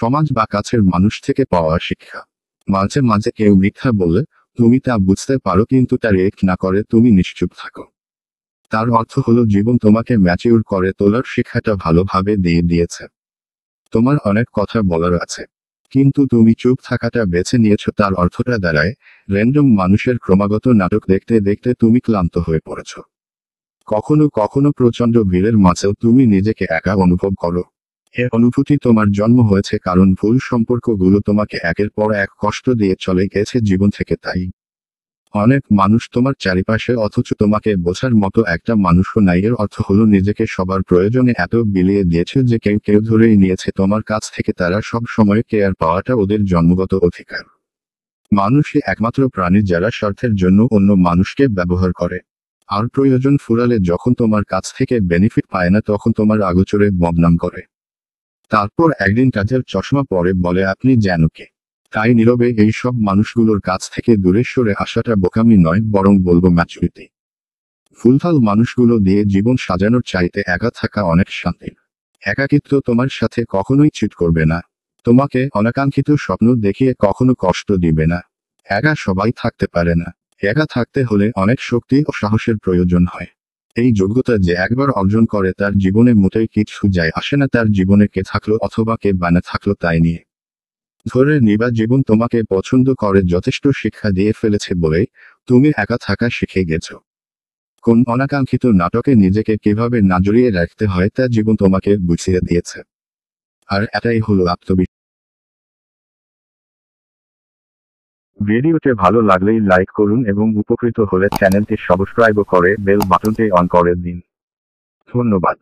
সমাজ বা কাছের মানুষ থেকে পাওয়া শিক্ষা। মাঝে মাঝে কেউ মিথ্যা বলে তুমি তা বুঝতে পারো, কিন্তু তা রেখ না করে তুমি নিশ্চুপ থাকো। তার অর্থ হলো জীবন তোমাকে ম্যাচিউর করে তোলার শিক্ষাটা ভালোভাবে দিয়ে দিয়েছে। তোমার অনেক কথা বলার আছে, কিন্তু তুমি চুপ থাকাটা বেছে নিয়েছো। তার অর্থটা দাঁড়ায়, র্যান্ডম মানুষের ক্রমাগত নাটক দেখতে দেখতে তুমি ক্লান্ত হয়ে পড়েছ। কখনো কখনো প্রচণ্ড ভিড়ের মাঝেও তুমি নিজেকে একা অনুভব করো। এ অনুভূতি তোমার জন্ম হয়েছে কারণ ভুল সম্পর্কগুলো তোমাকে একের পর এক কষ্ট দিয়ে চলে গেছে জীবন থেকে। তাই অনেক মানুষ তোমার চারিপাশে, অথচ তোমাকে বোঝার মতো একটা মানুষও নাই। এর অর্থ হলো নিজেকে সবার প্রয়োজনে এত বিলিয়ে দিয়েছে যে কেউ কেউ ধরেই নিয়েছে তোমার কাছ থেকে তারা সব সময় কেয়ার পাওয়াটা ওদের জন্মগত অধিকার। মানুষই একমাত্র প্রাণী যারা স্বার্থের জন্য অন্য মানুষকে ব্যবহার করে। আর প্রয়োজন ফুরালে যখন তোমার কাছ থেকে বেনিফিট পায় না তখন তোমার আগোচরে বদনাম করে। তারপর একদিন কাজের চশমা পরে বলে আপনি যেন কে। তাই নীরবে এই সব মানুষগুলোর কাছ থেকে দূরে সরে আসাটা বোকামি নয়, বরং বলবো ম্যাচুরিটি। ভুলভাল মানুষগুলো দিয়ে জীবন সাজানোর চাইতে একা থাকা অনেক শান্তির। একাকিত্ব তোমার সাথে কখনোই চিট করবে না, তোমাকে অনাকাঙ্ক্ষিত স্বপ্ন দেখিয়ে কখনো কষ্ট দিবে না। একা সবাই থাকতে পারে না, একা থাকতে হলে অনেক শক্তি ও সাহসের প্রয়োজন হয়। এই যোগ্যতা যে একবার অর্জন করে তার জীবনে মোটেই কিছু যায় আসে না তার জীবনে কে থাকলো অথবা কে বানা থাকলো তাই নিয়ে। ধরে নিবা জীবন তোমাকে পছন্দ করে যথেষ্ট শিক্ষা দিয়ে ফেলেছে বলেই তুমি একা থাকা শিখে গেছো। কোন অনাকাঙ্ক্ষিত নাটকে নিজেকে কিভাবে না জড়িয়ে রাখতে হয় তা জীবন তোমাকে বুঝিয়ে দিয়েছে। আর এটাই হলো আত্মবিশ্বাস। ভিডিওটি ভালো লাগলেই লাইক করুন এবং উপকৃত হলে চ্যানেলটি সাবস্ক্রাইব করে বেল বাটনটি অন করে দিন। ধন্যবাদ।